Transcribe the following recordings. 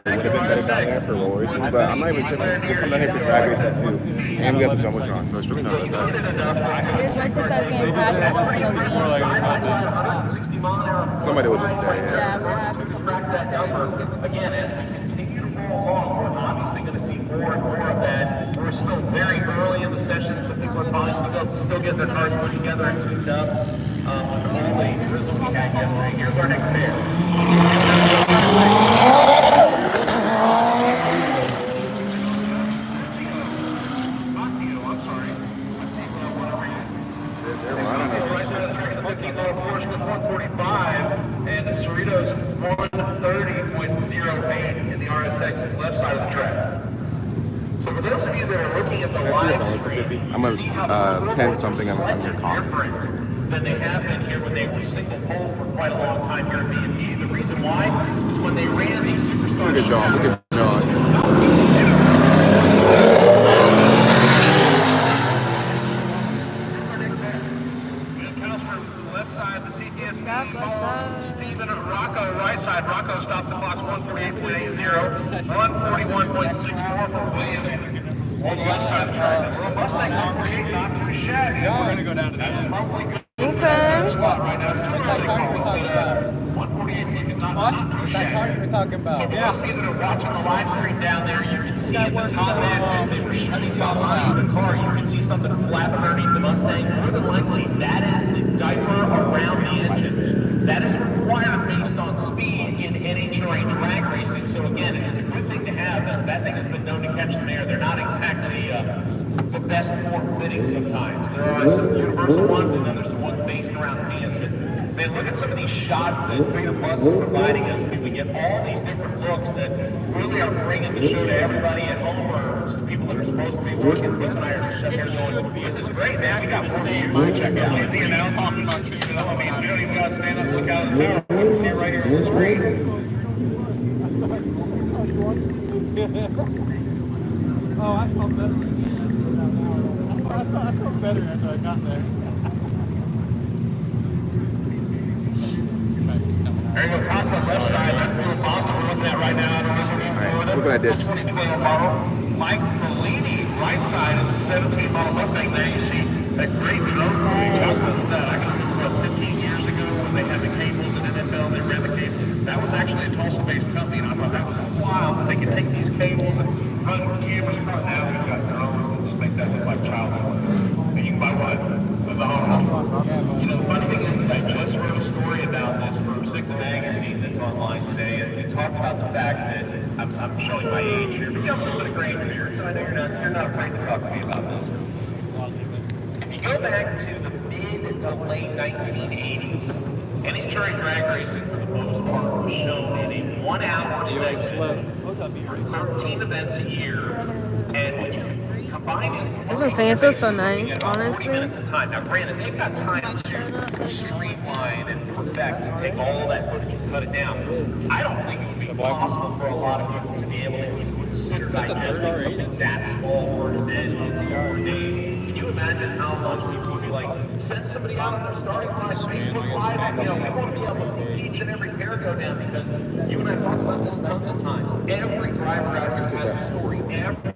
would have been better down there for roll racing, but I'm not even tripping. We'll come down here for drag racing too, and we got the jumbotron, so it's really not that bad. Just once it starts getting packed, I don't feel leave. I don't lose a spot. Somebody will just stay. Yeah, we're having to stay. Again, as we continue to roll along, we're obviously going to see more and more of that. We're still very early in the session, so people are probably still getting their cars put together and tuned up. All the drizzle we had yesterday. Here's our next pair. And Cerritos 130.08 in the RSX left side of the track. So for those of you that are looking at the live stream, I'm gonna pen something on your comments. Than they have been here when they were single pole for quite a long time here at B&D. The reason why, when they ran these superstar Look at John. Look at John. Steven Rocco, right side. Rocco stops the clock 148.80, 141.64 for William on the left side of the track. The little Mustang 148, not too shabby. Yeah, we're going to go down to that. That's probably good. Okay. Spot right now. 148 even not too shabby. What are we talking about? So for those of you that are watching the live stream down there, you can see at the top end as they were shooting behind the car, you can see something flap underneath the Mustang. More than likely, that is the diaper around the engine. That is required based on speed in NHRA drag racing. So again, it is a good thing to have. That thing has been known to catch some air. They're not exactly the best form fitting sometimes. There are some universal ones, and then there's some ones based around the hands. But man, look at some of these shots that Freedom Plus is providing us. I mean, we get all these different looks that really are bringing the show to everybody at home or people that are supposed to be working. This is great, man. We got more views to check out. Easy now talking about changing up. I mean, we don't even got to stand up and look out of the tower. We can see it right here on the screen. Oh, I felt better. I felt better after I got there. There you go, Casa left side. That's the little Boston we're looking at right now. I don't know if Right, look what I did. 2012 model. Mike Fellini, right side of the 17 model Mustang. There you see that great drone flying. I can remember about 15 years ago when they had the cables in NFL. They ran the cables. That was actually a Tulsa-based company, and I thought that was wild that they could take these cables and run cameras across. Now we've got drones and just make that look like childhood. And you can buy what? The home. You know, the funny thing is I just wrote a story about this from Six Magazine that's online today, and it talked about the fact that I'm showing my age here, but you have a little bit of gray beard, so I know you're not afraid to talk to me about this. If you go back to the mid to late 1980s, NHRA drag racing for the most part was shown in a 1 hour segment, 13 events a year, and when you combine it, That's what I'm saying. It feels so nice, honestly. Now, granted, they've got time to streamline and perfect and take all of that footage and cut it down. I don't think it would be possible for a lot of people to be able to even consider digesting something that small for an event in 4 days. Can you imagine how much people would be like, send somebody out on their starting line, Facebook Live, and we want to be able to see each and every pair go down, because you and I talked about this tons of times. Every driver out here has a story.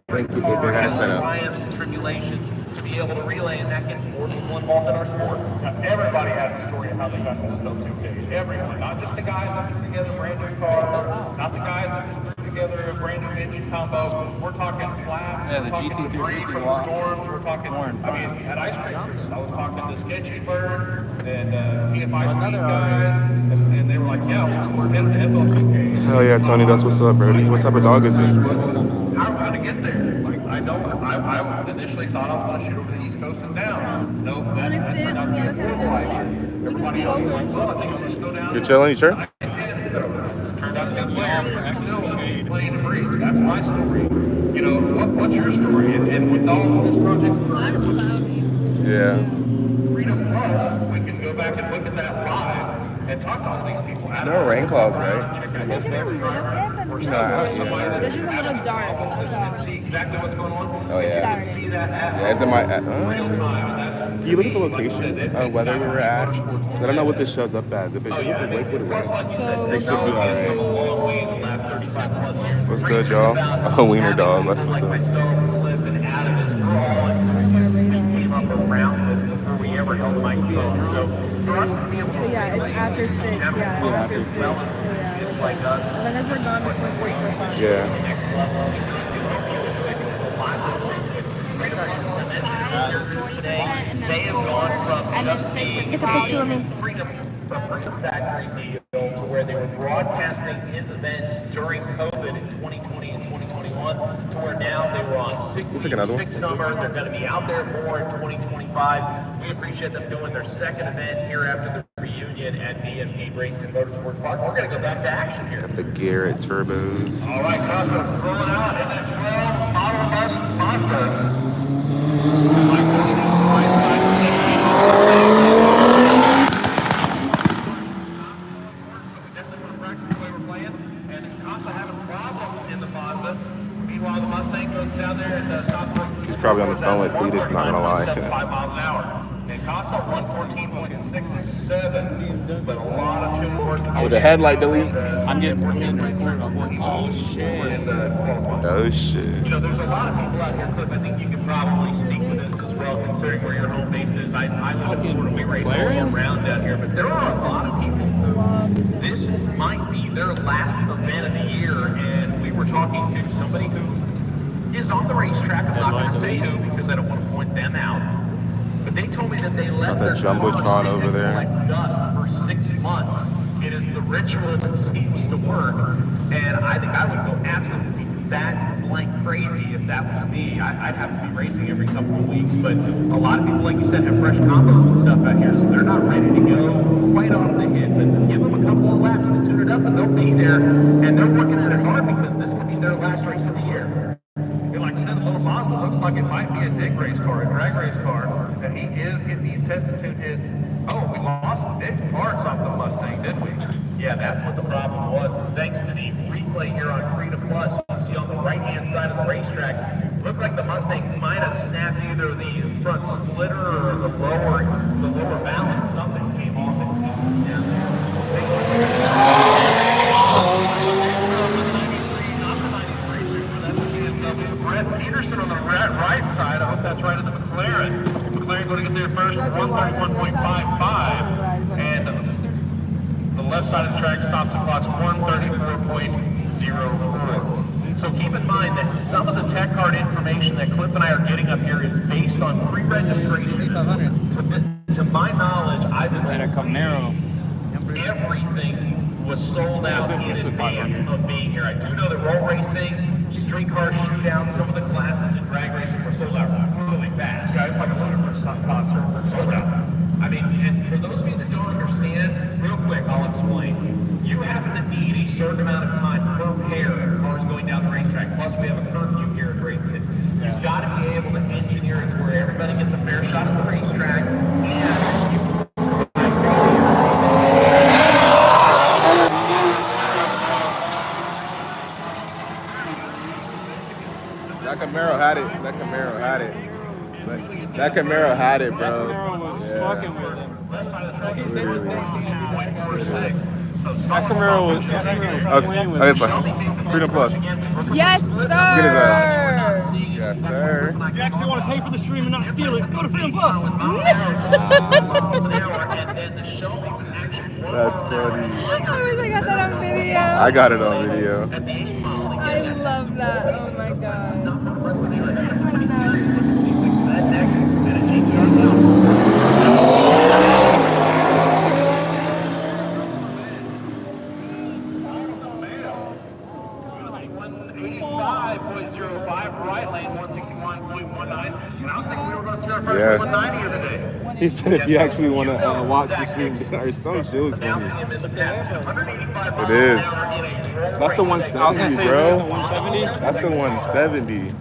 Every car has triumphs and tribulations to be able to relay, and that gets more people involved in our sport. Now, everybody has a story of how they got to FL2K. Everyone, not just the guys that put together a brand new car, not the guys that just put together a brand new engine combo. We're talking flaps, we're talking debris from the storms, we're talking, I mean, at ice cream, I was talking to Sketchy Bird and PFI Speed guys, and they were like, yeah, we're headed to FL2K. Hell yeah, Tony, that's what's up, Brody. What type of dog is it? How are we going to get there? Like, I initially thought I was going to shoot over the East Coast and down. Nope, that's not the We can speed over. You're chilling, you sure? Turned out to be playing to breathe. That's my story. You know, what's your story? And with all of this project, Yeah. Freedom Plus, we can go back and look at that live and talk to all these people. No rain clouds, right? There's just a little bit, but there's just a little dark. That's all. See exactly what's going on. Oh, yeah. See that at Yeah, is it my... real time. And that's Can you look at the location of whether we were at? I don't know what this shows up as. If it shows up as Lakewood West, So they should be alright. What's good, y'all? A wiener dog. That's what's up. So yeah, it's after 6. Yeah, it's after 6. So yeah, we're good. As long as we're gone before 6, we're fine. Yeah. They have gone from And then 6, take a picture of me. Freedom Factory deal to where they were broadcasting his events during COVID in 2020 and 2021 to where now they were on 6 summer. They're going to be out there more in 2025. We appreciate them doing their second event here after the reunion at DMP Bradenton Motorsport Park. We're going to go back to action here. Got the Garrett turbos. All right, Casa rolling out in that 12 model Mazda. He's probably on the phone with Cletus, not gonna lie. 5 miles an hour. And Casa 114.67, but a lot of tune work. With the headlight delete. I'm getting recorded on one. Oh shit. Oh shit. You know, there's a lot of people out here, Cliff. I think you could probably speak to this as well, considering where your home base is. I live in Florida. We race all around down here, but there are a lot of people who this might be their last event of the year, and we were talking to somebody who is on the racetrack. I'm not going to say who because I don't want to point them out. But they told me that they let their Jumbotron over there. Like dust for 6 months. It is the ritual that seems to work, and I think I would go absolutely that blank crazy if that was me. I'd have to be racing every couple of weeks, but a lot of people, like you said, have fresh combos and stuff out here, so they're not ready to go quite off the hit. But give them a couple of laps to tune it up, and they'll be there. And they're working at it hard because this could be their last race of the year. And like I said, a little Mazda looks like it might be a dig race car, a drag race car, and he is getting these test and tune hits. Oh, we lost some big parts off the Mustang, didn't we? Yeah, that's what the problem was. Is thanks to the replay here on Freedom Plus, you can see on the right-hand side of the racetrack, looked like the Mustang might have snapped either the front splitter or the lower balance. Something came off it. Yeah. Brett Peterson on the right side. I hope that's right in the McLaren. McLaren going to get there first, 131.55, and the left side of the track stops at clock's 134.04. So keep in mind that some of the tech card information that Cliff and I are getting up here is based on pre-registration. To my knowledge, I've been everything was sold out in advance of being here. I do know that roll racing, street car showdown, some of the classes in drag racing were sold out really fast. Yeah, it's like a 100% concert sold out. I mean, and for those of you that don't understand, real quick, I'll explain. You happen to need a certain amount of time per pair of cars going down the racetrack. Plus, we have a curfew here at Bradenton. You've got to be able to engineer it to where everybody gets a fair shot at the racetrack, and you That Camaro had it. That Camaro had it. That Camaro had it, bro. That Camaro was fucking with him. That Camaro was playing with him. that's fine. Freedom Plus. Yes, sir. Get his ass. Yes, sir. If you actually want to pay for the stream and not steal it, go to Freedom Plus. That's funny. I wish I got that on video. I got it on video. I love that. Oh my god. Yeah. He said if you actually want to watch the stream or some shit was funny. It is. That's the 170, bro. That's the 170.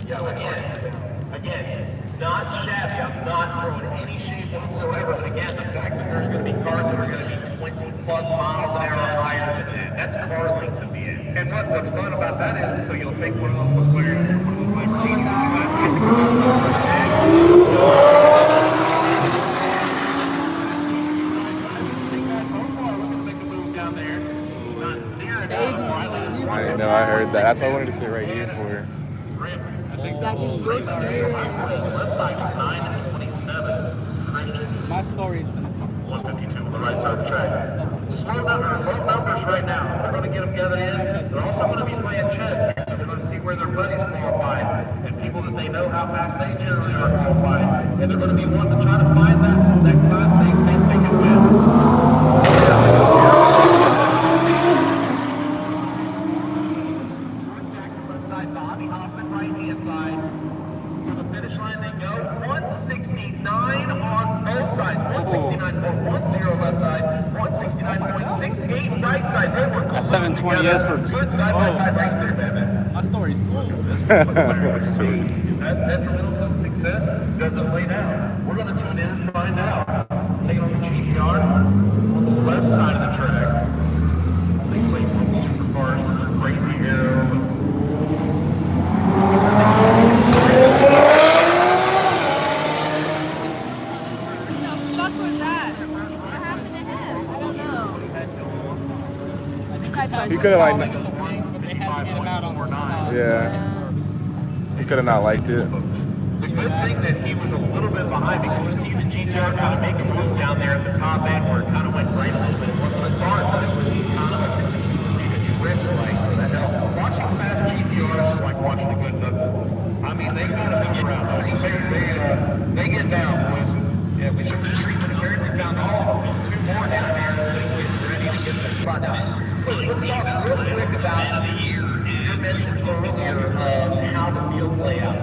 Again, not shabby. I'm not throwing any shade whatsoever. But again, the fact that there's going to be cars that are going to be 20 plus miles an hour higher than that, that's car length at the end. And what's fun about that is, so you'll take one of those McLaren, one of those Lamborghinis, heard that. That's why I wanted to sit right here for. Yeah, he's good here. My story is 152 on the right side of the track. Low numbers right now. They're going to get them gathered in. They're also going to be playing chess. They're going to see where their buddies qualified and people that they know how fast they generally are qualified. And they're going to be wanting to try to find that class they think they can win. Left side, Bobby Hoffman, right hand side. To the finish line they go. 169 on both sides. 169.10 left side. 169.68 right side. They were At 720S looks. good side by side race there, man. My story's full. That's a little success. Doesn't lay down. We're going to tune in and find out. Taking on the GTR on the left side of the track. They play one supercars with their crazy arrow. He could have like, But they had to get him out on yeah. He could have not liked it. It's a good thing that he was a little bit behind because you see the GTR kind of make a move down there at the top end where it kind of went right a little bit. It wasn't a dart, but it was kind of a risk like that. Watching fast GTRs is like watching a good knuckle. I mean, they got to be around. They get down, boys. Yeah, we should be treating the carry. We found all of them. 2 more down there. They get ready to get the spot down. Let's talk real quick about the year. You mentioned earlier how the field play out.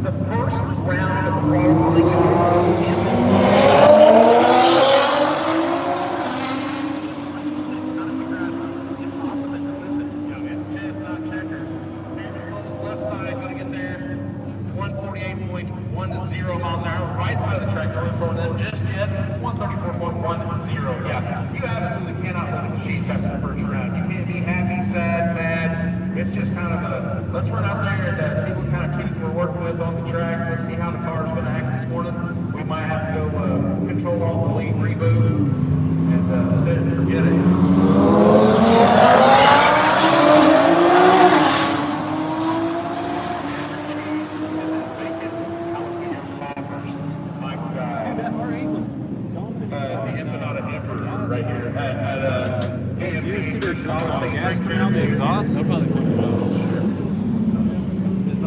The first round of the Royal League left side, going to get there. 148.10 miles an hour. Right side of the track, not going them just yet. 134.10. Yeah, you absolutely cannot look at the sheets after the first round. You can't be happy, sad, mad. It's just kind of a, let's run out there and see what kind of teeth we're working with on the track. Let's see how the car is going to act this morning. We might have to go control all the lead reboot and set it and forget it.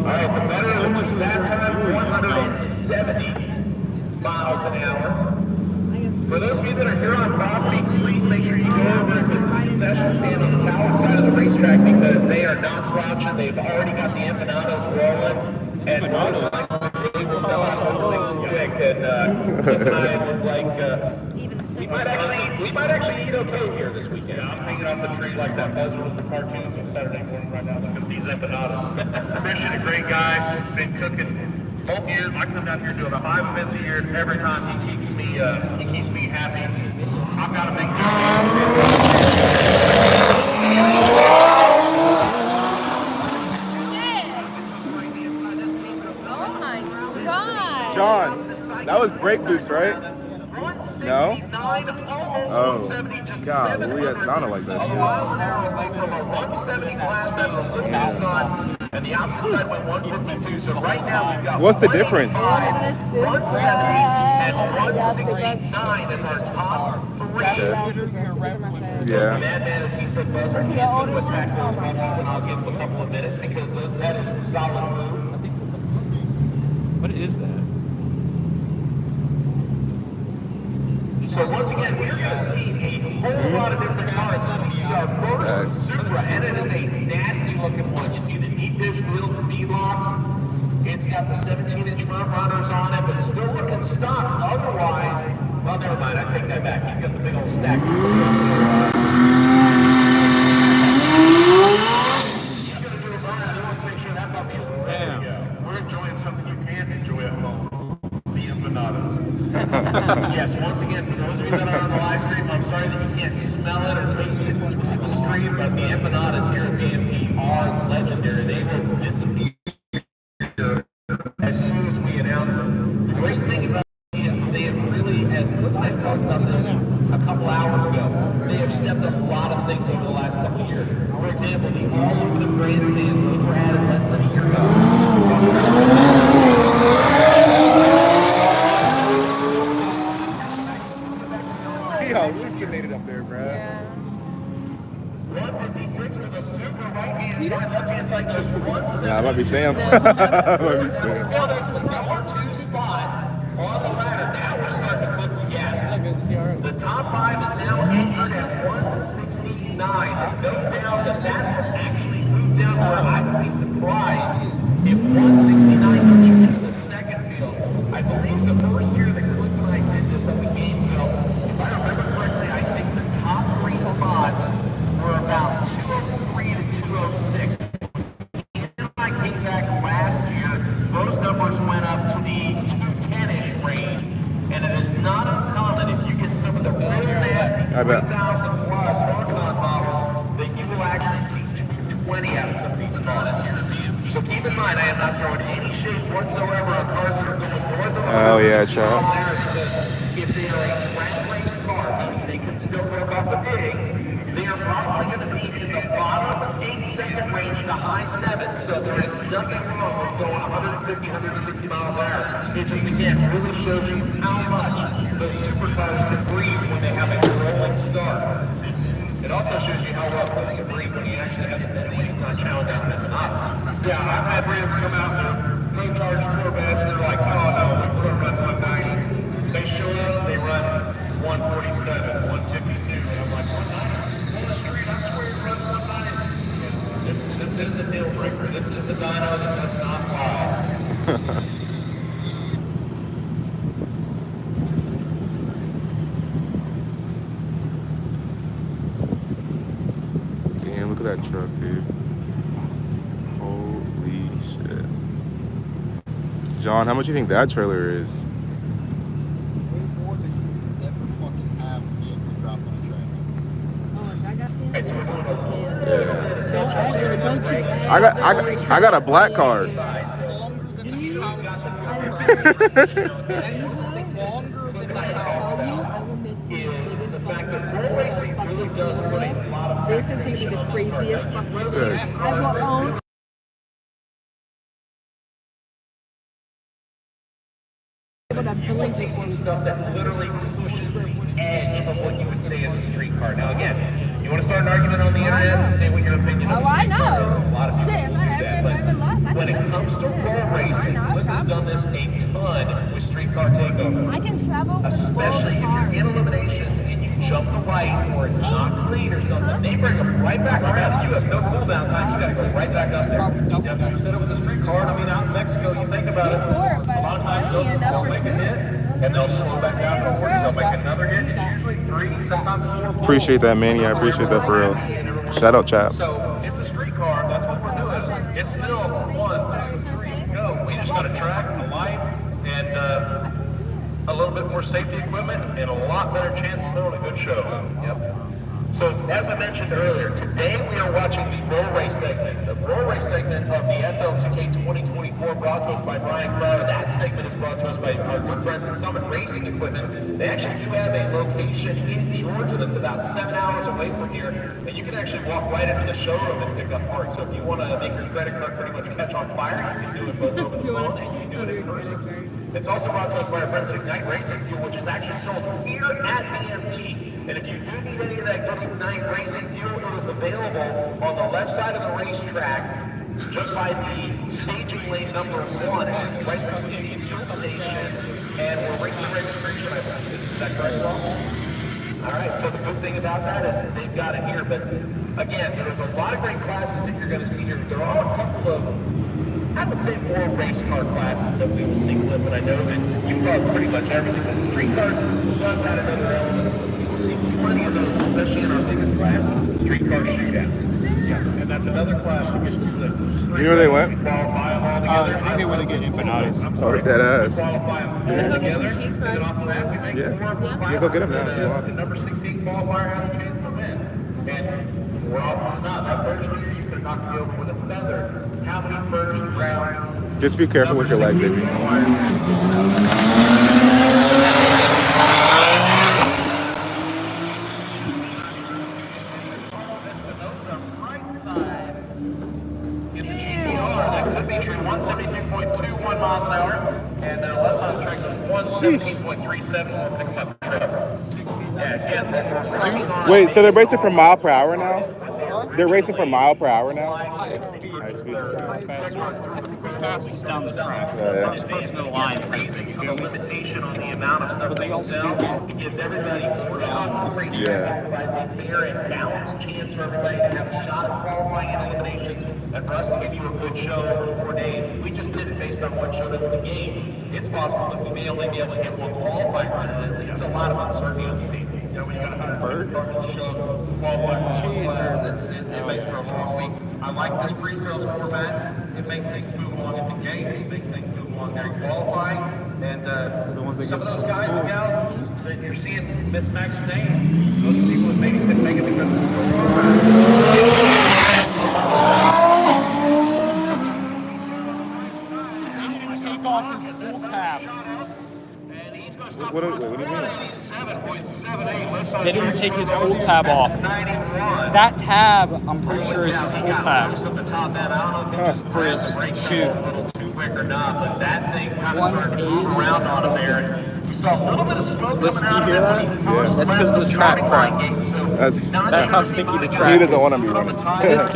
Alright, the better was that time 170 miles an hour. For those of you that are here on property, please make sure you go over to the concession stand on the tower side of the racetrack because they are not slouching. They've already got the empanadas rolling. And they will sell out those things quick. And I would like, we might actually eat okay here this weekend. I'm hanging off the tree like that buzzard with the cartoons on Saturday morning right now. Look at these empanadas. Christian, a great guy, been cooking both years. I come down here and do about 5 events a year. Every time he keeps me happy. I've got to make Oh my God. Sean, that was brake boost, right? No? Oh, God, that sounded like that shit. And the opposite side went 152. So right now we've got What's the difference? 170 and 169 as our top 3. Yeah. Madman, as he said, Buzzer, he's going to attack those minutes, and I'll give him a couple of minutes because that is a solid move. What is that? So once again, we're going to see a whole lot of different cars. We see our first Supra, and it is a nasty looking one. You see the deep dish wheel for V-locks. It's got the 17-inch front runners on it, but still looking stock. Otherwise, well, never mind. I take that back. He's got the big old stack. He's going to do a burn. I want to make sure that puppy is ready to go. We're enjoying something you can't enjoy at home. The empanadas. Yes, once again, for those of you that are on the live stream, I'm sorry that you can't smell it or taste it through the stream, but the empanadas here at BMP are legendary. They will disappear as soon as we announce them. The great thing about it is they have really, as I talked about this a couple hours ago, they have stepped up a lot of things over the last couple of years. For example, the all-aluminum brand Nah, I might be Sam. I might be Sam. The top 5 is now anchored at 169. No doubt that will actually move down where I would be surprised if 169 moves you into the second field. I believe the first year that Cliff and I did this at the Gainesville, if I remember correctly, I think the top 3 spots were about 203 to 206. When I came back last year, those numbers went up to the 210-ish range, and it is not uncommon if you get some of the really nasty 3,000 plus Archon models that you will actually see 220 out of some of these spots. So keep in mind, I am not throwing any shade whatsoever on cars that are going north of Oh yeah, Chad. If they are a drag race car, meaning they can still work off the dig, they are probably going to be in the bottom 8-second range to high 7s. So there is nothing wrong with going 150, 160 miles an hour. It just, again, really shows you how much those supercars can breathe when they have a rolling start. It also shows you how well they can breathe when he actually has a penalty. He's not chowing down at the knots. Yeah, I've had Rams come out and pro charge Corvettes, and they're like, oh no, we're going to run 190. They show up, they run 147, 152, and I'm like, 190? On the street, I swear you run 190. This is the deal breaker. This is the dyno that does not fly. Damn, look at that truck, dude. Holy shit. John, how much do you think that trailer is? Way more than you would ever fucking have vehicle drop on a trailer. Yeah. Don't actually, don't you I got a black card. That is longer than the house. I don't That is longer than the house. tell you, I will make you the biggest The fact that pro racing really does put a lot of This is going to be the craziest fucking thing I will own. Able to blink before we stuff that literally pushes the edge of what you would say is a street car. Now again, you want to start an argument on the internet and say what your opinion Oh, of I a street car is. know. A lot of Shit, people if I do that, ever lost, I when can it live comes this to shit. roll I racing, know, Cliff has travel. done this a ton with street car takeover. I can travel with Especially if you're in eliminations and you jump the light or it's not clean or something, they bring them right back around. You have no cool down time. You got to go right back up there. You said it was a street car. I mean, out in Mexico, you think about it. A lot of times they'll make a hit and they'll slow back down to 40. They'll make another hit. It's usually 3, sometimes 4. Appreciate that, Manny. I appreciate that for real. Shout out, chap. So it's a street car. That's what we're doing. It's still 1, 2, 3, go. We just got a track, a light, and a little bit more safety equipment, and a lot better chance of throwing a good show. Yep. So, as I mentioned earlier, today we are watching the roll race segment. The roll race segment of the FL2K 2024 brought to us by Brian Crowder. That segment is brought to us by our good friends at Summit Racing Equipment. They actually do have a location in Georgia that's about 7 hours away from here, and you can actually walk right into the showroom and pick up parts. So if you want to make your credit card pretty much catch on fire, you can do it both over the phone and you can do it in person. It's also brought to us by our friends at Ignite Racing Fuel, which is actually sold here at BMP. And if you do need any of that good Ignite Racing Fuel, it is available on the left side of the racetrack, just by the staging lane number 1, right next to the fuel station. And we're racing registration, I believe. Is that correct, Paul? All right, so the good thing about that is they've got it here. But again, there's a lot of great classes that you're going to see here. There are a couple of, I would say, more race car classes that we will see, Cliff, and I know that you love pretty much everything, but the street cars does add another element. You will see plenty of those, especially in our biggest class, street car shootout. Yeah, and that's another class that gets the You know where they went? qualify them all together. I think they want to get empanadas. Oh, dead ass. Qualify them all Go get together, some cheese and then fries, off of that, we see make Yeah. more Yeah, finals. go get 'em now if you want. The number 16 qualifier has a chance to win. And more often than not, that first year you could knock me over with a feather. How many first round? Just be careful with your leg, baby. That could be true. 173.21 miles an hour, and then left side track is 117.37. We'll pick them up. Yeah, again, Wait, so they're racing for mile per hour now? They're racing for mile per hour now. Highest speed. High speed. Technically fastest down the track. Yeah. First person to the line type thing, you feel me? Limitation on the amount of stuff But they also do it gives everybody more shots on the racetrack. Yeah. Provides a fair and balanced chance for everybody to have a shot at qualifying and eliminations, and for us to give you a good show over 4 days. If we just did it based on what showed up in the game, it's possible that we may only be able to get one qualifying run, and it leaves a lot of uncertainty on the team. You know, when you got 100 cars to show qualifying, it makes for a long week. I like this pre-sales format. It makes things move along in the game. It makes things move along during qualifying. And some of those guys and gals that you're seeing miss Max name, those are people that maybe couldn't make it because of the format. He didn't take off his pull tab. What do you mean? They didn't take his pull tab off. That tab, I'm pretty sure, is his pull tab for his shoe. 180. We saw a little bit of smoke Listen, coming out you of hear it. that? That's because of the track crack. That's how sticky the track He is. doesn't want to be running.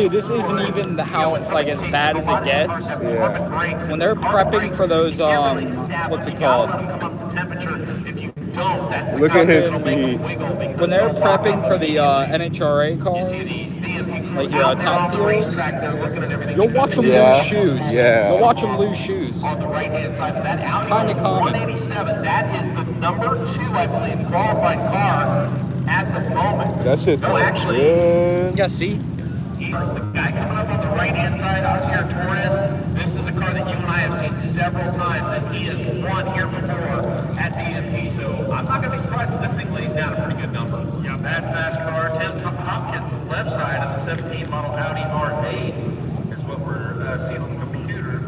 This isn't even how like as bad as it gets. Yeah. When they're prepping for those what's it called? Look at his speed. When they're prepping for the NHRA cars, like your top fuels, you'll watch them lose shoes. Yeah. You'll watch them lose shoes. On the right-hand side of that, It's kind of common. 187. That is the number 2, I believe, qualified car at the moment. That shit smells actually, good. Yeah, see? he's the guy coming up on the right-hand side, Oscar Torres. This is a car that you and I have seen several times, and he has won here before at DMP. So I'm not going to be surprised if this thing lays down a pretty good number. Yeah, bad fast car. Tim Hopkins, left side of the 17 model Audi R8 is what we're seeing on the computer.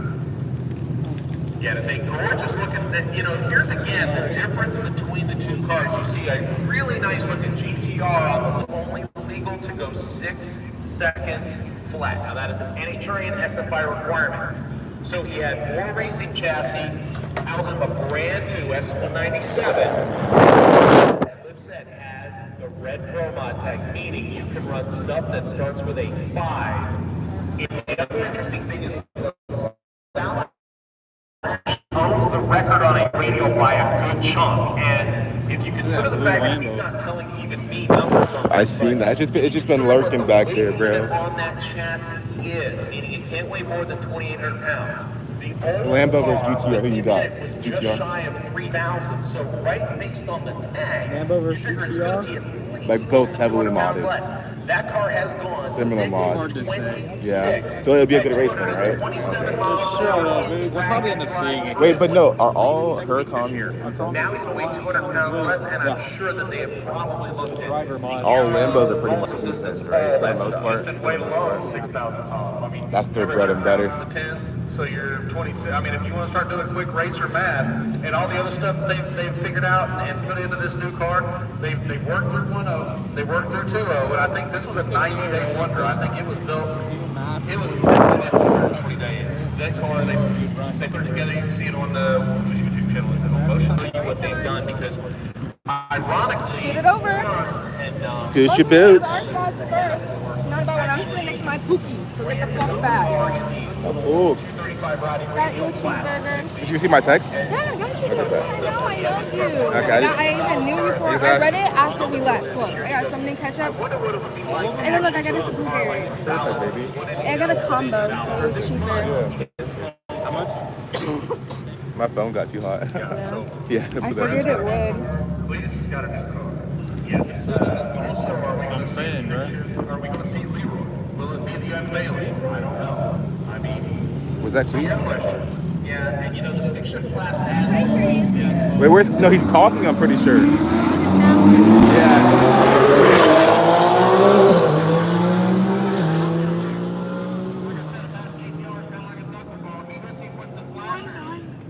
Yeah, it's a gorgeous looking, you know, here's again the difference between the two cars. You see a really nice looking GTR on the only legal to go 6 seconds flat. Now that is an NHRA and SFI requirement. So he had more racing chassis out of a brand new S197. That Lipset has the red Pro mod tag, meaning you can run stuff that starts with a 5. And the other interesting thing is Salad owns the record on a radial by a good chunk, and if you consider the fact that he's not telling even me numbers on I seen that. It's just been lurking back there, bro. on that chassis is, meaning it can't weigh more than 2,800 pounds. The Lambo versus GTR, who you got? Just GTR? shy of 3,000. So right based on the tag, Lambo versus you figure it's GTR? gonna be at least Like both heavily 200 pounds modded. less. That car has gone Similar mods. Hard to say. Yeah. So it'll be a good race then, right? 27 Okay. miles Sure, we'll probably end up seeing it. Wait, but no, are all Huracans Now he's going to weigh 200 pounds less, and I'm sure that they have probably looked at Driver mod. all Lambos are pretty much Lutens, right? For the most part. He's been way below 6,000 pounds. I mean, That's their bread and butter. 10, so you're 26. I mean, if you want to start doing quick racer math and all the other stuff they've figured out and put into this new car, they've worked through 1.0, they worked through 2.0, and I think this was a 90-day wonder. I think it was built. It was built for 20 days. That car they put it together. You can see it on the YouTube channel. I'll show you what they've done because ironically, Scoot it over. and Scoot your boots. Our spots first. Not about when I'm sitting next to my Pookie, so get the fuck back. Oh, Got you a cheeseburger. did you see my text? Yeah, I got you. I know I love you. Okay, I even knew before. I Exactly. read it after we left. Look, I got so many ketchups. And then look, I got this blueberry. Perfect, baby. I got a combo, so it was cheaper. My phone got too hot. Yeah. I figured it would. Cletus has got a new car. Yes. Also, I'm saying, bro. are we going to see Leroy? Will it be the unveiling? I don't know. I mean, Was that clean? your question. Yeah, and you know, the stick shift class has. Wait, where's? No, he's talking. I'm pretty sure. Yeah.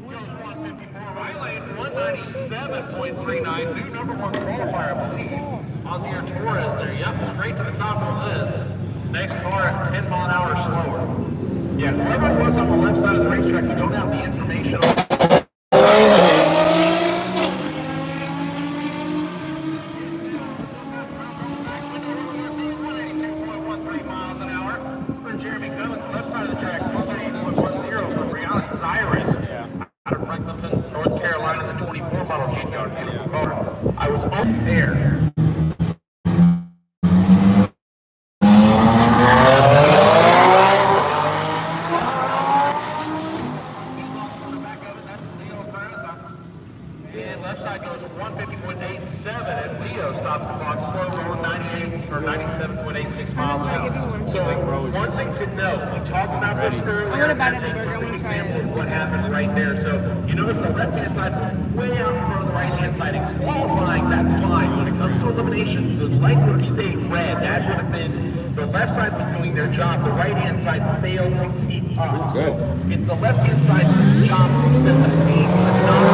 I laid 197.39, new number 1 qualifier, I believe. Oscar Torres there, yep, straight to the top of the list. Next car at 10 mile an hour slower. Yeah, whoever it was on the left side of the racetrack, you don't have the information on. 97.86 miles an I'll give you hour. one. So one thing to note, we talked about this earlier. I want to bite at the burger. I want to try it. What happened right there. So you notice the left-hand side was way out in front of the right-hand side. In qualifying, that's fine. When it comes to elimination, the light would have stayed red. That would have been, the left side was doing their job. The right-hand side failed to keep up. Good. So it's the left-hand side's job to set the speed, but not the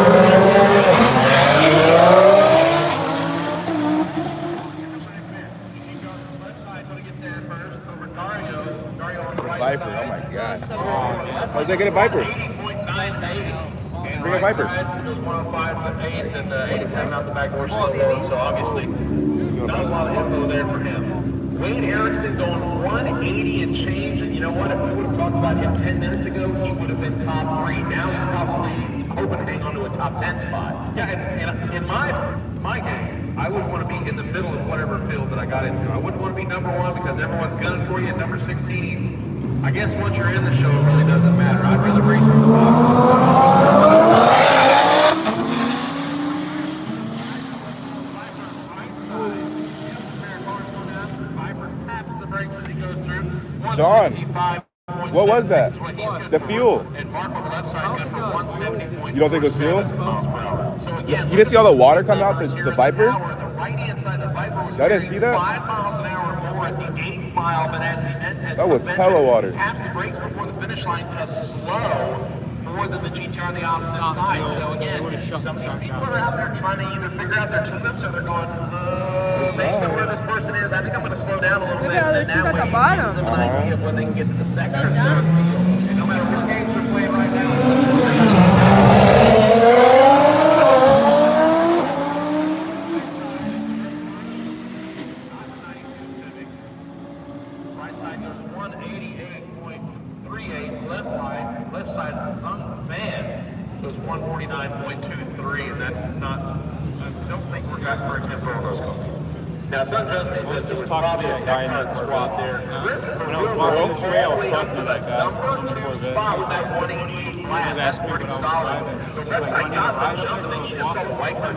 Viper, oh my god. So good. How's that get a Viper? 80.9 to 80. Bring a Viper. It was 105 to 8 and 87 out the back door still going, so obviously not a lot of info there for him. Wayne Erickson going 180 and change, and you know what? If we would have talked about him 10 minutes ago, he would have been top 3. Now he's probably hoping to hang on to a top 10 spot. Yeah, and in my game, I would want to be in the middle of whatever field that I got into. I wouldn't want to be number 1 because everyone's gunning for you at number 16. I guess once you're in the show, it really doesn't matter. I'd rather race for the Sean, what was that? The fuel. You don't think it was fuel? You didn't see all the water come out the Viper? I didn't see that? 5 miles an hour more at the 8th mile, but as That was hella water. taps the brakes before the finish line to slow more than the GTR on the opposite side. So again, some of these people are out there trying to either figure out their tune-ups or they're going, based on where this person is, I think I'm going to slow down a little Look bit. at all the And shoes that at the way it bottom. gives them an idea of when they can get to the second So or third dumb. field. And no matter what games they're playing right now, right side goes 188.38, left side man goes 149.23, and that's not, I don't think we're got correct info on those calls. Now, Sun does think that there was probably a tech front squad there. When I was walking this way, I was talking to that guy. Number 2 spot was that 188 blast. That's pretty solid. The left side got the jump, and then you just saw the white man.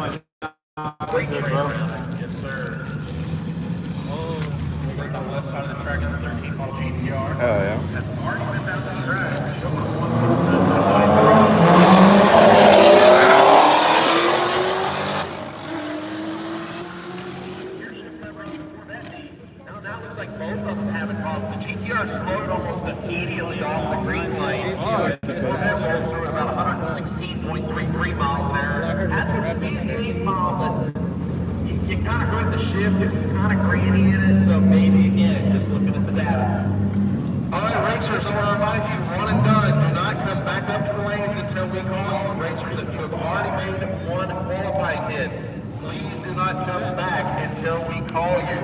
Great train around. Yes, sir. Right on the left side of the track, number 13 model GTR. Hell yeah. That's already been down the track. Now it looks like both of them having problems. The GTR slowed almost immediately off the green light. This one rolls through at about 116.33 miles an hour. That's a speed 8 mile, but you kind of heard the shift. It was kind of grainy in it, so maybe again, just looking at the data. All right, racers, I want to remind you, 1 and done. Do not come back up to the lanes until we call you. Racers, if you have already made 1 qualifying hit, please do not come back until we call you.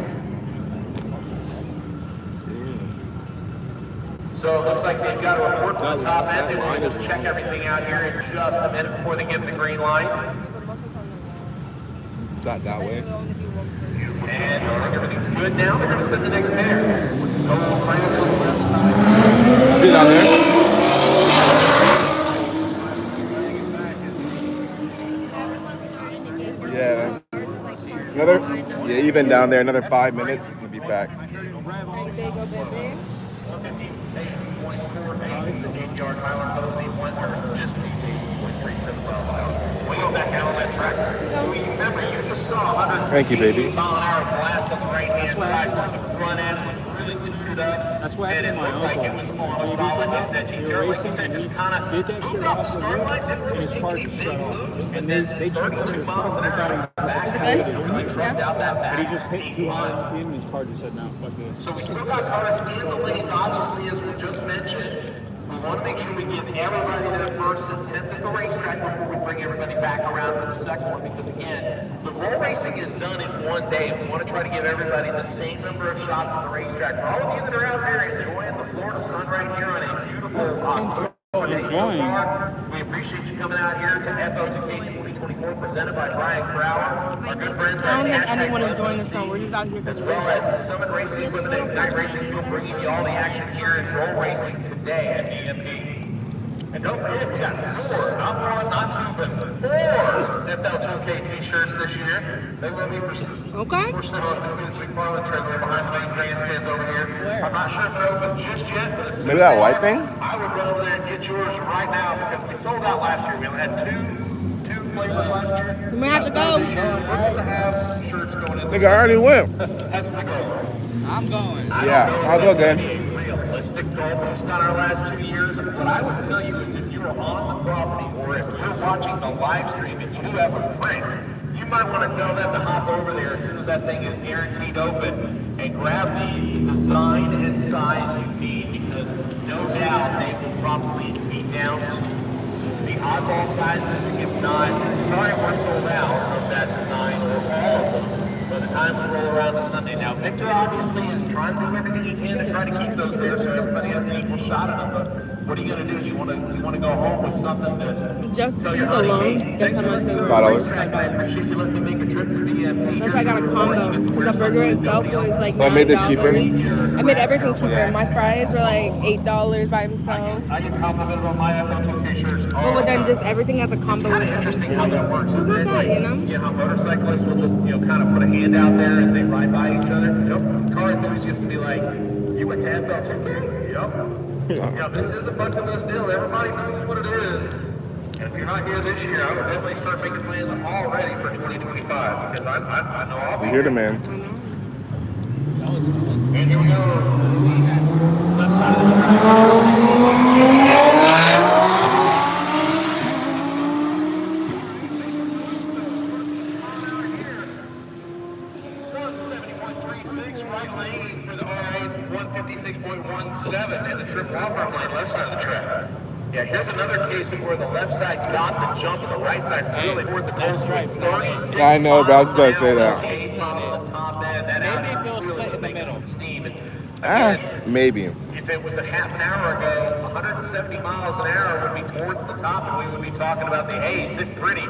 So it looks like they've got a report to the top end. They will just check everything out here in just a minute before they give the green light. Not that way. And it looks like everything's good now. They're going to send the next pair. See it down there? Yeah. Another, yeah, even down there, another 5 minutes, it's gonna be packed. There you go, baby. The GTR Tyler Posey went just 8.37 miles an hour. We go back out on that track. Remember, you just saw 100 Thank you, baby. mile an hour blast on the right-hand side where the front end was really tuned up. That's what And it happened to my looked like it uncle. was on a solid hit. That GTR, like you said, just kind of Did that moved shit off the off the start road, line, didn't and really his take car any just big shut off. moves, And and they then checked 32 miles an hour back. Is it good? Yeah. Out that back. But he just hit 200 and his car just said, no, fuck this. So we still got cars in the lanes, obviously, as we just mentioned. We want to make sure we give everybody their first and 10th at the racetrack before we bring everybody back around to the second one, because again, the roll racing is done in one day. We want to try to give everybody the same number of shots on the racetrack. For all of you that are out there enjoying the Florida sun right here on a beautiful October day so far, we appreciate you coming out here to FL2K 2024 presented by Brian Crowder. Our good friends I don't at think anyone is joining the show. We're just out here for as the well race. as the Summit Racing Equipment and Ignite Racing Group bringing you all the action here in roll racing today at DMP. And don't forget, we got 4, not 1, not 2, but 4 FL2K t-shirts this year. They will be for sale on the McFarland trailer behind the main grandstands over here. I'm not sure if they're open just yet, but Maybe that white thing? I would run over there and get yours right now because we sold out last year. We only had two flavors last year. We might have to go. We're going to have shirts going in. Nigga, I already went. That's the goal. I'm going. Yeah, I'll go again. Realistic goal based on our last 2 years. What I would tell you is if you're on the property or if you're watching the live stream and you have a friend, you might want to tell them to hop over there as soon as that thing is guaranteed open and grab the design and size you need because no doubt they will probably be down to the oddball sizes. If not, sorry we're sold out of that design or all of them. By the time we roll around to Sunday. Now, Victor obviously is trying to do everything he can to try to keep those there so everybody has an equal shot at them. But what are you going to do? You want to go home with something that... Just these alone, guess how much they were? $5. I appreciate you letting me make a trip to BMP. That's why I got a combo. Because the burger itself was like $9. I made this cheaper? I made everything cheaper. My fries were like $8 by themselves. I get complimented on my FL2K shirts. But then just everything as a combo was $17. So it's not bad, you know? You know how motorcyclists will just, kind of put a hand out there as they ride by each other? Yep. Car enthusiasts used to be like, you went to FL2K? Yep. Yeah, this is a bucket list deal. Everybody knows what it is. And if you're not here this year, I would definitely start making plans already for 2025 because I know I'll be You hear the man. And here we go. Left side of the track. Right lane for the RA 156.17 and the trip wildfire lane left side of the track. Yeah, here's another case of where the left side got the jump and the right side really worth the close right. Yeah, I know, but I was about to say that. Maybe if they'll split in the middle. Maybe. If it was a half an hour ago, 170 miles an hour would be towards the top and we would be talking about the, hey, sit pretty.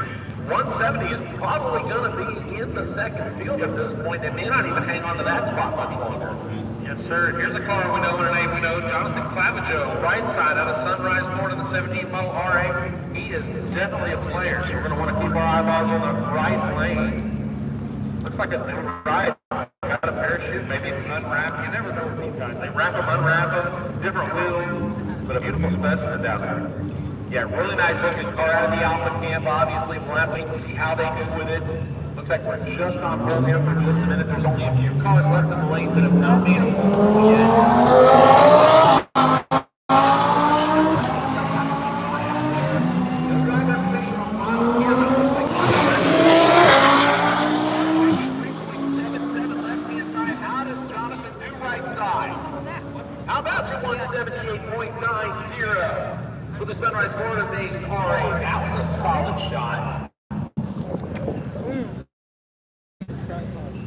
170 is probably going to be in the second field at this point. They may not even hang on to that spot much longer. Yes, sir. Here's a car we know and a name we know. Jonathan Clavijo, right side out of Sunrise Ford in the 17th model RA. He is definitely a player, so we're going to want to keep our eyeballs on the right lane. Looks like a new ride. Got a parachute, maybe it's unwrapped. You never know with these guys. They wrap them, unwrap them, different wheels, but a beautiful specimen down there. Yeah, really nice looking car out of the Alpha camp. Obviously, we'll have to wait and see how they do with it. Looks like we're just on road here for just a minute. There's only a few cars left in the lanes that have not made it yet. How does Jonathan do right side? How about your 178.90? For the Sunrise Florida-based RA, that was a solid shot.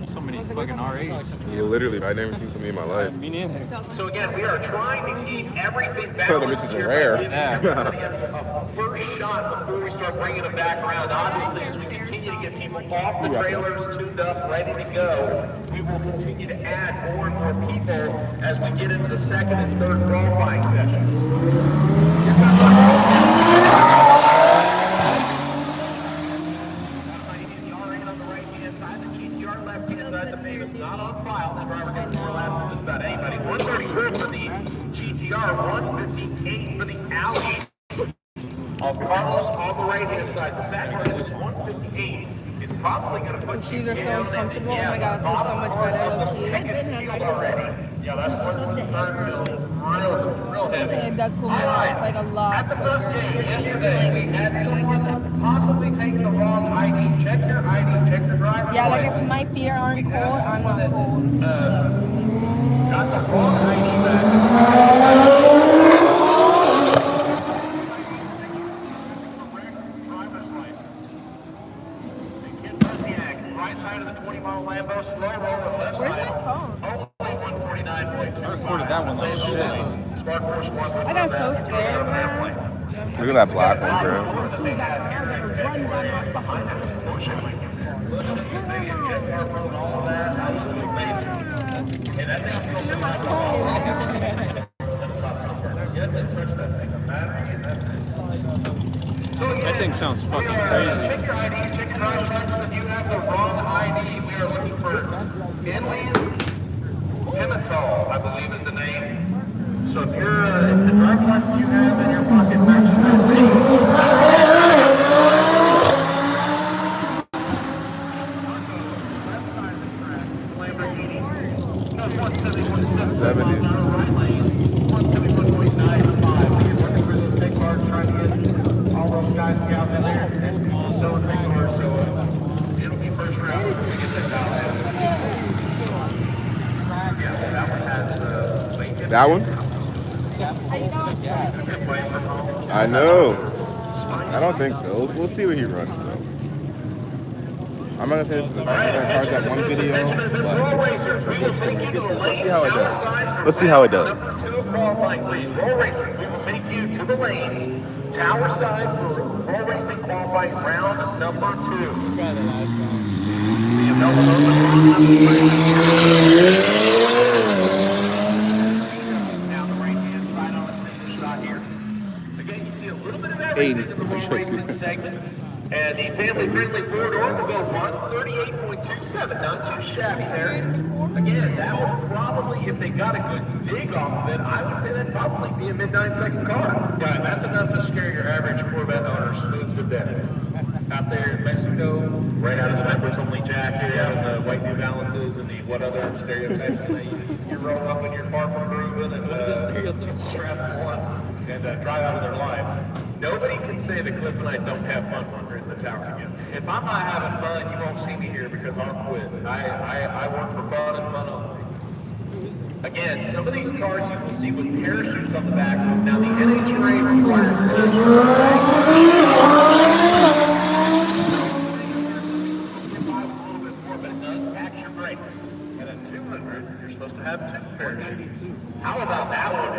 So many fucking R8s. Yeah, literally, I've never seen so many in my life. Me neither. So again, we are trying to keep everything Those balanced bitches are here. rare. A first shot before we start bringing them back around. Obviously, as we continue to get people off the trailers, tuned up, ready to go, we will continue to add more and more people as we get into the second and third qualifying sessions. Not on file. The driver gets more laps than just about anybody. 134 for the GTR, 158 for the Audi. Carlos on the right-hand side. The Saturday is 158. It's probably going to put Shoes are so uncomfortable. Oh my god, it feels so much better. Low-key. I've been had my shoes. Yeah, that's what's real heavy. It does cool me off like a lot At the book quicker. game yesterday, we had someone possibly take the wrong ID. Check your ID, check your driver's Yeah, like license. if my feet aren't cold, I'm not cold. Got the wrong ID back. Driver's license. And Ken Buzniak, right side of the 20-mile Lambo, slow roll on left Where's side. my phone? Only 149.35. I recorded that one like shit. Spark Force 1. I got so scared, man. Look at that black one, bro. Shoes back there, I'm gonna run down that fucking thing. thing sounds fucking Check crazy. your ID, check your driver's license. If you have the wrong ID, we are looking for Henley Pimentel, I believe is the name. So if you're, if the driver's license you have in your pocket matches that name. 70. All those guys out in there and so it'll be first round to get that out. That one? I know. I don't think so. We'll see what he runs though. I'm not gonna say this is the same exact cars that one video, but let's see how it does. Let's see how it does. Roll racers, we will take you to the lanes. Tower side for roll racing qualifying round number 2. Now the right-hand side on the center shot here. Again, you see a little bit of everything in the roll racing segment. And the family-friendly four-door will go 138.27, not too shabby there. Again, that would probably, if they got a good dig off of it, I would say that'd probably be a mid-9-second car. Yeah, that's enough to scare your average Corvette owner smooth to death. Out there in Mexico, right out of the members-only jacket, out of the white New Balances and the what other stereotypes you roll up in your car from Groovin and strap one and drive out of their life. Nobody can say that Cliff and I don't have fun when we're in the tower together. If I'm not having fun, you won't see me here because I'll quit. I work for fun and fun only. Again, some of these cars you will see with parachutes on the back. Now the NHRA requires but it does catch your brakes. And at 200, you're supposed to have 2 parachutes. How about that one?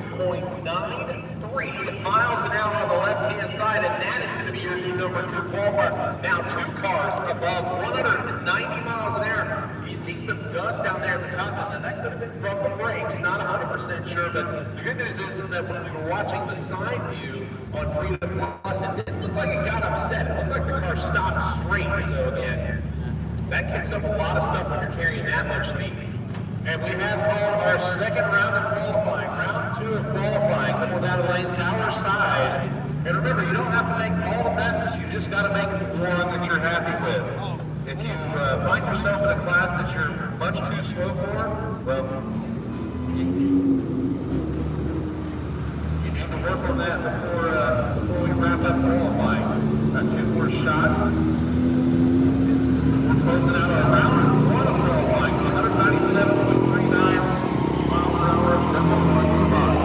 192.93 miles an hour on the left-hand side, and that is going to be your new number 2 qualifier. Now 2 cars above 190 miles an hour. You see some dust down there at the top, and that could have been from the brakes. Not 100% sure, but the good news is that when we were watching the side view on Freedom Plus, it didn't look like it got upset. It looked like the car stopped straight. So again, that kicks up a lot of stuff when you're carrying that much speed. And we have called our second round of qualifying. Round 2 of qualifying. Couple down the lanes, tower side. And remember, you don't have to make all the passes. You just got to make one that you're happy with. If you find yourself in a class that you're much too slow for, well, you need to work on that before we wrap up qualifying. Got 2 more shots. We're closing out our round 1 of qualifying. 197.39 miles an hour, number 1 spot.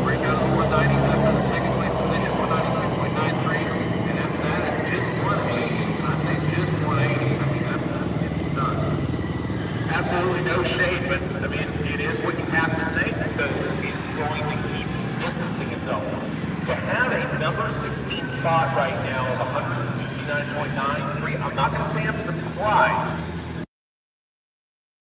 Breakout 190, that's on the second place position, 196.93. And after that, it's just 180. And I say just 180. I mean, that's getting done. Absolutely no shade, but I mean, it is what you have to say because he's going to keep distancing himself. To have a number 16 spot right now of 159.93, I'm not going to say I'm surprised.